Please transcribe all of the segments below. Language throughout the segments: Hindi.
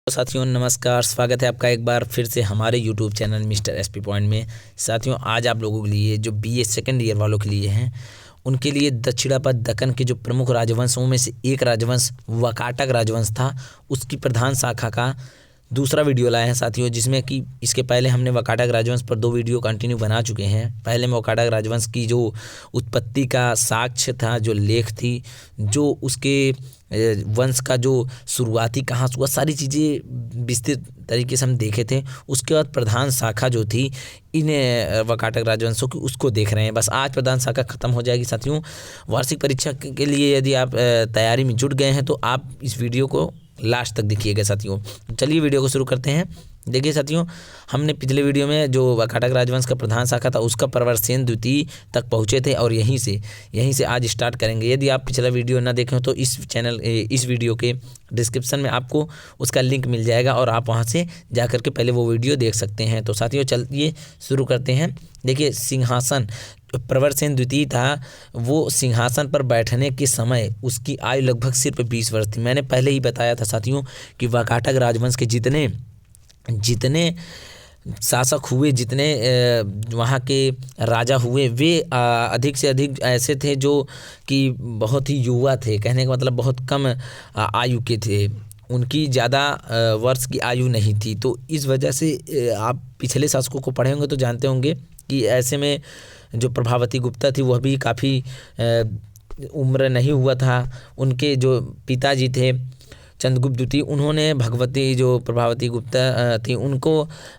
तो साथियों नमस्कार, स्वागत है आपका एक बार फिर से हमारे YouTube channel mister SP point में। साथियों आज आप लोगों के लिए जो बीए सेकंड ईयर वालों के लिए हैं उनके लिए दक्षिणापथ दक्कन के जो प्रमुख राजवंशों में से एक राजवंश वाकाटक राजवंश था, उसकी प्रधान शाखा का दूसरा वीडियो लाए हैं साथियों, जिसमें कि इसके पहले हमने वाकाटक राजवंश पर 2 वीडियो कंटिन्यू बना चुके हैं। पहले में वाकाटक राजवंश की जो उत्पत्ति का साक्ष्य था, जो लेख थी, जो उसके वंश का जो शुरुआती कहाँ हुआ, सारी चीज़ें विस्तृत तरीके से हम देखे थे। उसके बाद प्रधान शाखा जो थी इन वाकाटक राजवंशों की, उसको देख रहे हैं। बस आज प्रधान शाखा खत्म हो जाएगी साथियों। वार्षिक परीक्षा के लिए यदि आप तैयारी में जुट गए हैं तो आप इस वीडियो को लास्ट तक देखिएगा साथियों। चलिए वीडियो को शुरू करते हैं। देखिए साथियों, हमने पिछले वीडियो में जो वाकाटक राजवंश का प्रधान शाखा था उसका प्रवरसेन द्वितीय तक पहुँचे थे और यहीं से आज स्टार्ट करेंगे। यदि आप पिछला वीडियो ना देखें तो इस वीडियो के डिस्क्रिप्शन में आपको उसका लिंक मिल जाएगा और आप वहां से जा कर के पहले वो वीडियो देख सकते हैं। तो साथियों चलिए शुरू करते हैं। देखिए, सिंहासन प्रवरसेन द्वितीय था, वो सिंहासन पर बैठने के समय उसकी आयु लगभग सिर्फ 20 वर्ष थी। मैंने पहले ही बताया था साथियों कि वाकाटक राजवंश के जितने शासक हुए, जितने वहाँ के राजा हुए, वे अधिक से अधिक ऐसे थे जो कि बहुत ही युवा थे। कहने का मतलब बहुत कम आयु के थे, उनकी ज़्यादा वर्ष की आयु नहीं थी। तो इस वजह से आप पिछले शासकों को पढ़े होंगे तो जानते होंगे कि ऐसे में जो प्रभावती गुप्ता थी वह भी काफ़ी उम्र नहीं हुआ था। उनके जो पिताजी थे चंद्रगुप्त द्वितीय, उन्होंने भगवती जो प्रभावती गुप्ता थी उनको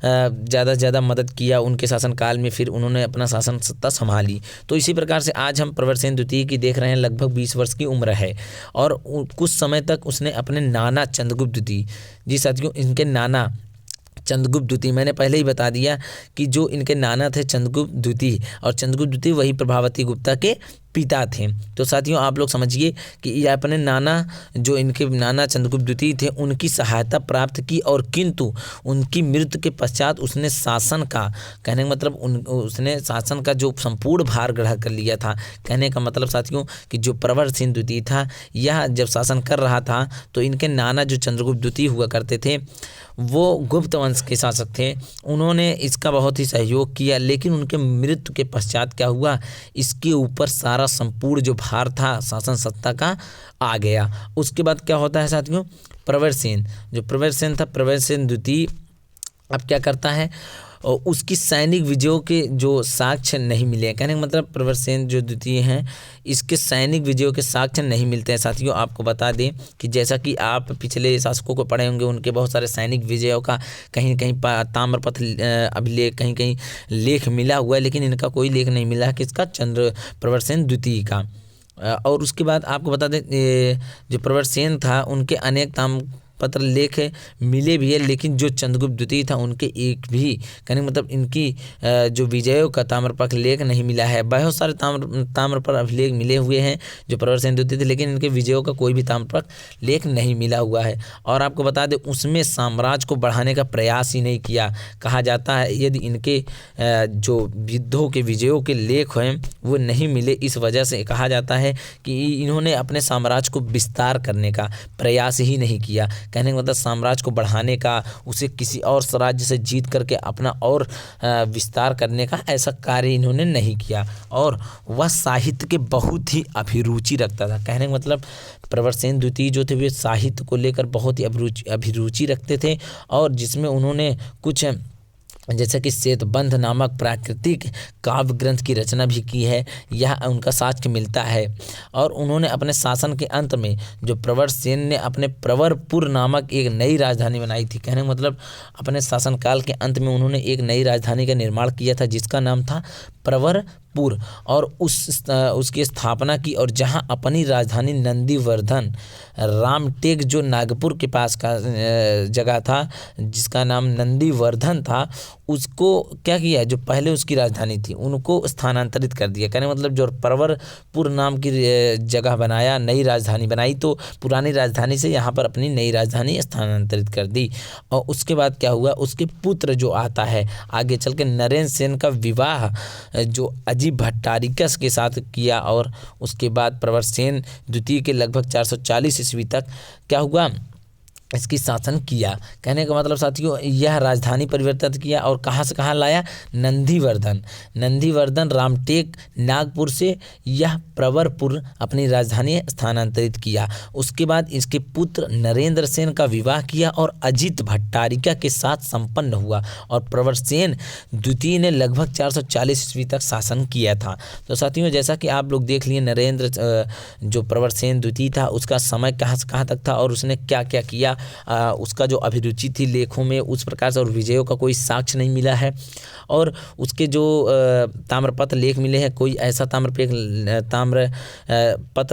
ज़्यादा से ज़्यादा मदद किया उनके शासनकाल में। फिर उन्होंने अपना शासन सत्ता संभाली। तो इसी प्रकार से आज हम प्रवरसेन द्वितीय की देख रहे हैं। लगभग 20 वर्ष की उम्र है और कुछ समय तक उसने अपने नाना चंद्रगुप्त द्वितीय, जी साथियों, इनके नाना चंद्रगुप्त द्वितीय, मैंने पहले ही बता दिया कि जो इनके नाना थे चंद्रगुप्त द्वितीय, और चंद्रगुप्त द्वितीय वही प्रभावती गुप्ता के पिता थे। तो साथियों आप लोग समझिए कि ये अपने नाना, जो इनके नाना चंद्रगुप्त द्वितीय थे, उनकी सहायता प्राप्त की और किंतु उनकी मृत्यु के पश्चात उसने शासन का, कहने का मतलब उसने शासन का जो संपूर्ण भार ग्रहण कर लिया था। कहने का मतलब साथियों कि जो प्रवरसेन द्वितीय था, यह जब शासन कर रहा था तो इनके नाना जो चंद्रगुप्त द्वितीय हुआ करते थे वो गुप्त वंश के शासक थे। उन्होंने इसका बहुत ही सहयोग किया, लेकिन उनके मृत्यु के पश्चात क्या हुआ, इसके ऊपर सारा संपूर्ण जो भार था शासन सत्ता का आ गया। उसके बाद क्या होता है साथियों, प्रवरसेन था, प्रवरसेन द्वितीय अब क्या करता है, और उसकी सैनिक विजयों के जो साक्ष्य नहीं मिले। कहने का मतलब प्रवरसेन जो द्वितीय हैं, इसके सैनिक विजयों के साक्ष्य नहीं मिलते हैं साथियों। आपको बता दें कि जैसा कि आप पिछले शासकों को पढ़े होंगे, उनके बहुत सारे सैनिक विजयों का कहीं कहीं ताम्रपत्र अभिलेख, कहीं कहीं लेख मिला हुआ है, लेकिन इनका कोई लेख नहीं मिला है किसका, प्रवरसेन द्वितीय का। और उसके बाद आपको बता दें जो प्रवरसेन था उनके अनेक पत्र लेख मिले भी है, लेकिन जो चंद्रगुप्त द्वितीय था उनके एक भी, कहने मतलब इनकी जो विजयों का ताम्रपत्र लेख नहीं मिला है। बहुत सारे ताम्रपत्र अभिलेख मिले हुए हैं जो प्रवरसेन द्वितीय थे, लेकिन इनके विजयों का कोई भी ताम्रपत्र लेख नहीं मिला हुआ है। और आपको बता दें उसमें साम्राज्य को बढ़ाने का प्रयास ही नहीं किया। कहा जाता है यदि इनके जो युद्धों के विजयों के लेख हैं वो नहीं मिले, इस वजह से कहा जाता है कि इन्होंने अपने साम्राज्य को विस्तार करने का प्रयास ही नहीं किया। कहने का मतलब साम्राज्य को बढ़ाने का, उसे किसी और राज्य से जीत करके अपना और विस्तार करने का ऐसा कार्य इन्होंने नहीं किया। और वह साहित्य के बहुत ही अभिरुचि रखता था। कहने का मतलब प्रवरसेन द्वितीय जो थे वे साहित्य को लेकर बहुत ही अभिरुचि रखते थे, और जिसमें उन्होंने कुछ जैसे कि श्वेतबंध नामक प्राकृतिक काव्य ग्रंथ की रचना भी की है, यह उनका साक्ष्य मिलता है। और उन्होंने अपने शासन के अंत में जो प्रवरसेन ने अपने प्रवरपुर नामक एक नई राजधानी बनाई थी। कहने का मतलब अपने शासनकाल के अंत में उन्होंने एक नई राजधानी का निर्माण किया था जिसका नाम था प्रवरपुर, और उसकी स्थापना की, और जहां अपनी राजधानी नंदीवर्धन, रामटेक जो नागपुर के पास का जगह था जिसका नाम नंदीवर्धन था, उसको क्या किया, जो पहले उसकी राजधानी थी उनको स्थानांतरित कर दिया। कहने मतलब जो प्रवरपुर नाम की जगह बनाया, नई राजधानी बनाई, तो पुरानी राजधानी से यहाँ पर अपनी नई राजधानी स्थानांतरित कर दी। और उसके बाद क्या हुआ, उसके पुत्र जो आता है आगे चल के, नरेंद्र सेन का विवाह जो अजीब भट्टारिकस के साथ किया। और उसके बाद प्रवरसेन द्वितीय के लगभग 440 ईस्वी तक क्या हुआ, इसकी शासन किया। कहने का मतलब साथियों, यह राजधानी परिवर्तित किया और कहाँ से कहाँ लाया, नंदीवर्धन रामटेक नागपुर से यह प्रवरपुर अपनी राजधानी स्थानांतरित किया। उसके बाद इसके पुत्र नरेंद्र सेन का विवाह किया और अजित भट्टारिका के साथ संपन्न हुआ और प्रवरसेन द्वितीय ने लगभग 440 ईस्वी तक शासन किया था। तो साथियों, जैसा कि आप लोग देख लिए, नरेंद्र जो प्रवरसेन द्वितीय था उसका समय कहाँ से कहाँ तक था और उसने क्या क्या किया, उसका जो अभिरुचि थी लेखों में उस प्रकार से, और विजयों का कोई साक्ष्य नहीं मिला है। और उसके जो ताम्रपत्र लेख मिले हैं, कोई ऐसा ताम्रपत्र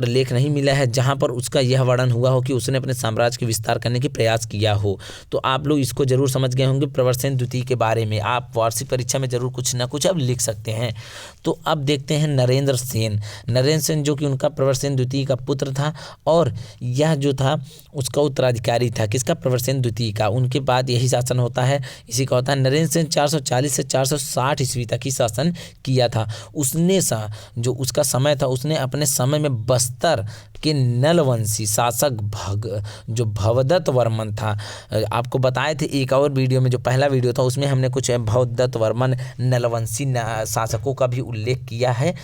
लेख नहीं मिला है जहां पर उसका यह वर्णन हुआ हो कि उसने अपने साम्राज्य के विस्तार करने की प्रयास किया हो। तो आप लोग इसको जरूर समझ गए होंगे प्रवरसेन द्वितीय के बारे में। आप वार्षिक परीक्षा में जरूर कुछ ना कुछ अब लिख सकते हैं। तो अब देखते हैं नरेंद्र सेन जो कि उनका प्रवरसेन द्वितीय का पुत्र था और यह जो था उसका उत्तराधिकारी था, किसका, प्रवरसेन द्वितीय का। उनके बाद यही शासन होता है, इसी का होता है। नरेंद्र सेन 440 से 460 ईस्वी तक ही शासन किया था। उसने जो उसका समय था, उसने अपने समय में बस्तर के नलवंशी शासक जो भवदत्त वर्मन था, आपको बताए थे एक और वीडियो में, जो पहला वीडियो था उसमें हमने कुछ भवदत्त वर्मन नलवंशी शासकों का भी उल्लेख किया है।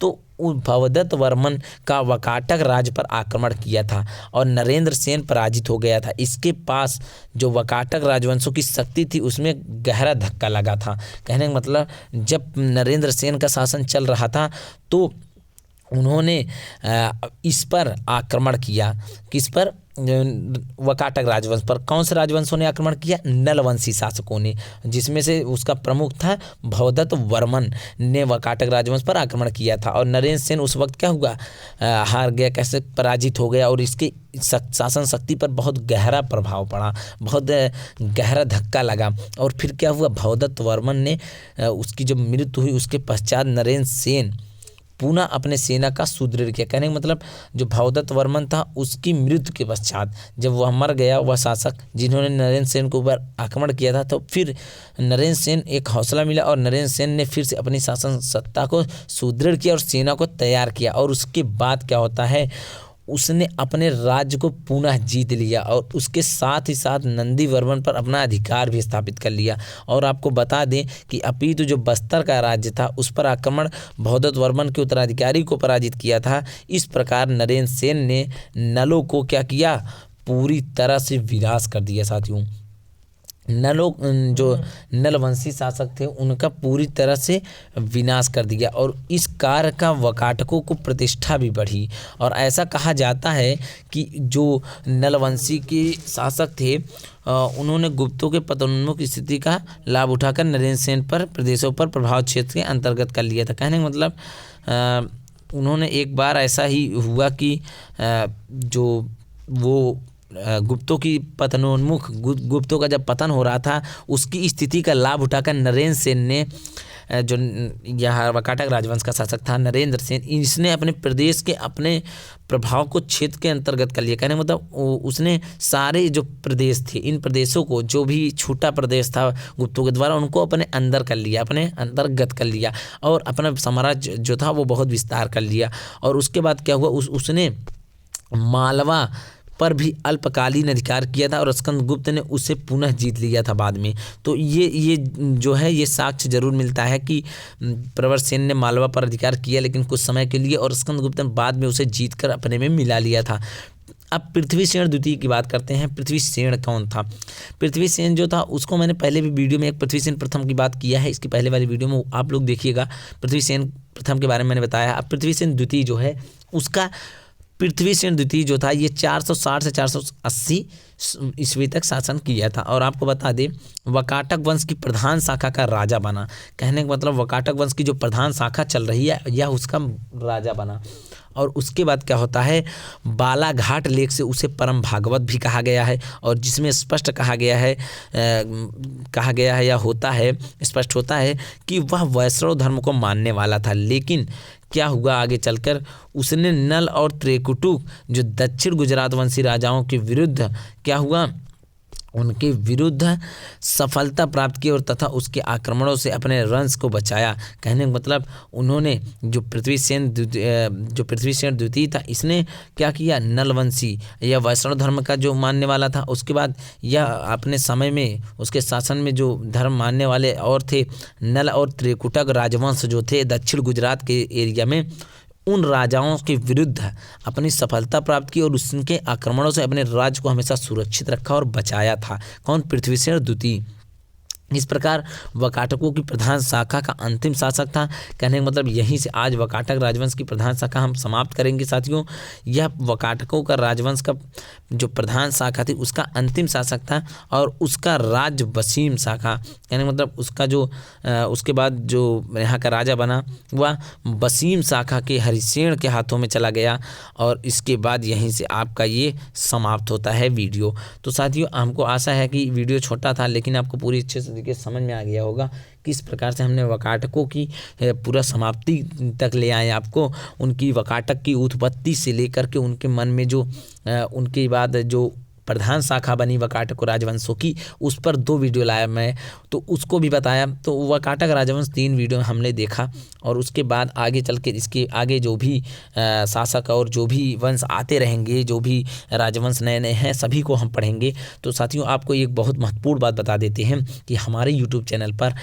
तो भवदत्त वर्मन का वकाटक राज्य पर आक्रमण किया था और नरेंद्र सेन पराजित हो गया था। इसके पास जो वकाटक राजवंशों की शक्ति थी उसमें गहरा धक्का लगा था। कहने का मतलब, जब नरेंद्र सेन का शासन चल रहा था तो उन्होंने इस पर आक्रमण किया। किस पर, वकाटक राजवंश पर। कौन से राजवंशों ने आक्रमण किया, नलवंशी शासकों ने, जिसमें से उसका प्रमुख था भवदत्त वर्मन ने वकाटक राजवंश पर आक्रमण किया था। और नरेंद्र सेन उस वक्त क्या हुआ, हार गया, कैसे पराजित हो गया और इसके शासन शक्ति पर बहुत गहरा प्रभाव पड़ा, बहुत गहरा धक्का लगा। और फिर क्या हुआ, भवदत्त वर्मन ने उसकी जब मृत्यु हुई उसके पश्चात नरेंद्र सेन पुनः अपने सेना का सुदृढ़ किया। कहने का मतलब, जो भवदत्त वर्मन था उसकी मृत्यु के पश्चात जब वह मर गया, वह शासक जिन्होंने नरेंद्र सेन के ऊपर आक्रमण किया था, तो फिर नरेंद्र सेन एक हौसला मिला और नरेंद्र सेन ने फिर से अपनी शासन सत्ता को सुदृढ़ किया और सेना को तैयार किया। और उसके बाद क्या होता है, उसने अपने राज्य को पुनः जीत लिया और उसके साथ ही साथ नंदीवर्मन पर अपना अधिकार भी स्थापित कर लिया। और आपको बता दें कि अपितु जो बस्तर का राज्य था उस पर आक्रमण भवदत्त वर्मन के उत्तराधिकारी को पराजित किया था। इस प्रकार नरेंद्र सेन ने नलों को क्या किया, पूरी तरह से विनाश कर दिया। साथियों, जो नलवंशी शासक थे उनका पूरी तरह से विनाश कर दिया और इस कार्य का वकाटकों को प्रतिष्ठा भी बढ़ी। और ऐसा कहा जाता है कि जो नलवंशी के शासक थे उन्होंने गुप्तों के पतनोन्मुख स्थिति का लाभ उठाकर नरेंद्र सेन पर प्रदेशों पर प्रभाव क्षेत्र के अंतर्गत कर लिया था। कहने का मतलब, उन्होंने एक बार ऐसा ही हुआ कि जो वो गुप्तों की पतनोन्मुख, गुप्तों का जब पतन हो रहा था उसकी स्थिति का लाभ उठाकर नरेंद्र सेन ने, जो यहाँ वकाटक राजवंश का शासक था नरेंद्र सेन, इसने अपने प्रदेश के अपने प्रभाव को क्षेत्र के अंतर्गत कर लिया। कहने मतलब उसने सारे जो प्रदेश थे, इन प्रदेशों को, जो भी छोटा प्रदेश था गुप्तों के द्वारा, उनको अपने अंदर कर लिया, अपने अंतर्गत कर लिया और अपना साम्राज्य जो था वो बहुत विस्तार कर लिया। और उसके बाद क्या हुआ, उसने मालवा पर भी अल्पकालीन अधिकार किया था और स्कंदगुप्त ने उसे पुनः जीत लिया था बाद में। तो ये जो है ये साक्ष्य जरूर मिलता है कि प्रवरसेन ने मालवा पर अधिकार किया लेकिन कुछ समय के लिए, और स्कंदगुप्त ने बाद में उसे जीतकर अपने में मिला लिया था। अब पृथ्वीसेन द्वितीय की बात करते हैं। पृथ्वीसेन कौन था? पृथ्वीसेन जो था उसको मैंने पहले भी वीडियो में एक पृथ्वीसेन प्रथम की बात किया है, इसकी पहले वाली वीडियो में आप लोग देखिएगा, पृथ्वीसेन प्रथम के बारे में मैंने बताया। अब पृथ्वीसेन द्वितीय जो है उसका, पृथ्वीसेन द्वितीय जो था ये 460 से 480 ईस्वी तक शासन किया था और आपको बता दें वकाटक वंश की प्रधान शाखा का राजा बना। कहने का मतलब वकाटक वंश की जो प्रधान शाखा चल रही है यह उसका राजा बना। और उसके बाद क्या होता है, बालाघाट लेख से उसे परम भागवत भी कहा गया है और जिसमें स्पष्ट कहा गया है या होता है, स्पष्ट होता है कि वह वैष्णव धर्म को मानने वाला था। लेकिन क्या हुआ आगे चलकर, उसने नल और त्रिकुटुक जो दक्षिण गुजरात वंशी राजाओं के विरुद्ध क्या हुआ, उनके विरुद्ध सफलता प्राप्त की और तथा उसके आक्रमणों से अपने रंश को बचाया। कहने का मतलब उन्होंने जो पृथ्वीसेन द्वितीय था, इसने क्या किया, नलवंशी या वैष्णव धर्म का जो मानने वाला था, उसके बाद यह अपने समय में उसके शासन में जो धर्म मानने वाले और थे, नल और त्रिकुटक राजवंश जो थे दक्षिण गुजरात के एरिया में, उन राजाओं के विरुद्ध अपनी सफलता प्राप्त की और उनके आक्रमणों से अपने राज्य को हमेशा सुरक्षित रखा और बचाया था। कौन, पृथ्वीसेन द्वितीय। इस प्रकार वकाटकों की प्रधान शाखा का अंतिम शासक था। कहने का मतलब यहीं से आज वकाटक राजवंश की प्रधान शाखा हम समाप्त करेंगे साथियों। यह वकाटकों का राजवंश का जो प्रधान शाखा थी उसका अंतिम शासक था और उसका राज्य वसीम शाखा, कहने का मतलब उसका जो उसके बाद जो यहाँ का राजा बना वह वसीम शाखा के हरिसेन के हाथों में चला गया और इसके बाद यहीं से आपका ये समाप्त होता है वीडियो। तो साथियों हमको आशा है कि वीडियो छोटा था लेकिन आपको पूरी अच्छे से देखिए समझ में आ गया होगा किस प्रकार से हमने वकाटकों की पूरा समाप्ति तक ले आए आपको, उनकी वकाटक की उत्पत्ति से लेकर के उनके मन में जो उनके बाद जो प्रधान शाखा बनी वकाटक राजवंशों की, उस पर 2 वीडियो लाया मैं, तो उसको भी बताया। तो वकाटक राजवंश 3 वीडियो हमने देखा और उसके बाद आगे चल के इसके आगे जो भी शासक और जो भी वंश आते रहेंगे, जो भी राजवंश नए नए हैं, सभी को हम पढ़ेंगे। तो साथियों आपको एक बहुत महत्वपूर्ण बात बता देते हैं कि हमारे यूट्यूब चैनल पर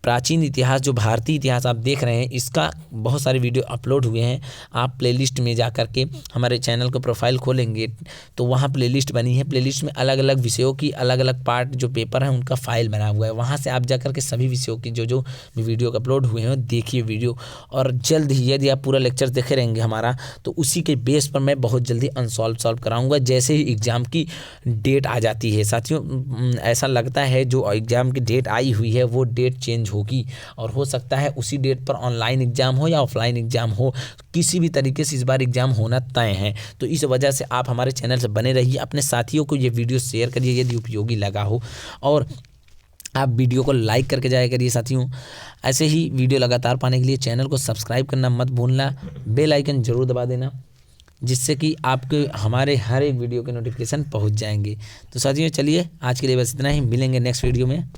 प्राचीन इतिहास, जो भारतीय इतिहास आप देख रहे हैं, इसका बहुत सारे वीडियो अपलोड हुए हैं। आप प्लेलिस्ट में जा कर के हमारे चैनल को प्रोफाइल खोलेंगे तो वहाँ प्लेलिस्ट बनी है। प्लेलिस्ट में अलग अलग विषयों की अलग अलग पार्ट जो पेपर हैं उनका फाइल बना हुआ है। वहाँ से आप जा कर के सभी विषयों की जो भी वीडियो अपलोड हुए हैं देखिए वीडियो। और जल्द ही यदि आप पूरा लेक्चर देखे रहेंगे हमारा, तो उसी के बेस पर मैं बहुत जल्दी सॉल्व कराऊँगा जैसे ही एग्ज़ाम की डेट आ जाती है। साथियों ऐसा लगता है जो एग्ज़ाम की डेट आई हुई है वो डेट चेंज होगी और हो सकता है उसी डेट पर ऑनलाइन एग्जाम हो या ऑफलाइन एग्जाम हो, किसी भी तरीके से इस बार एग्जाम होना तय है। तो इस वजह से आप हमारे चैनल से बने रहिए, अपने साथियों को ये वीडियो शेयर करिए यदि उपयोगी लगा हो और आप वीडियो को लाइक करके जाया करिए। साथियों ऐसे ही वीडियो लगातार पाने के लिए चैनल को सब्सक्राइब करना मत भूलना, बेल आइकन जरूर दबा देना जिससे कि आपके हमारे हर एक वीडियो के नोटिफिकेशन पहुंच जाएंगे। तो साथियों चलिए आज के लिए बस इतना ही, मिलेंगे नेक्स्ट वीडियो में।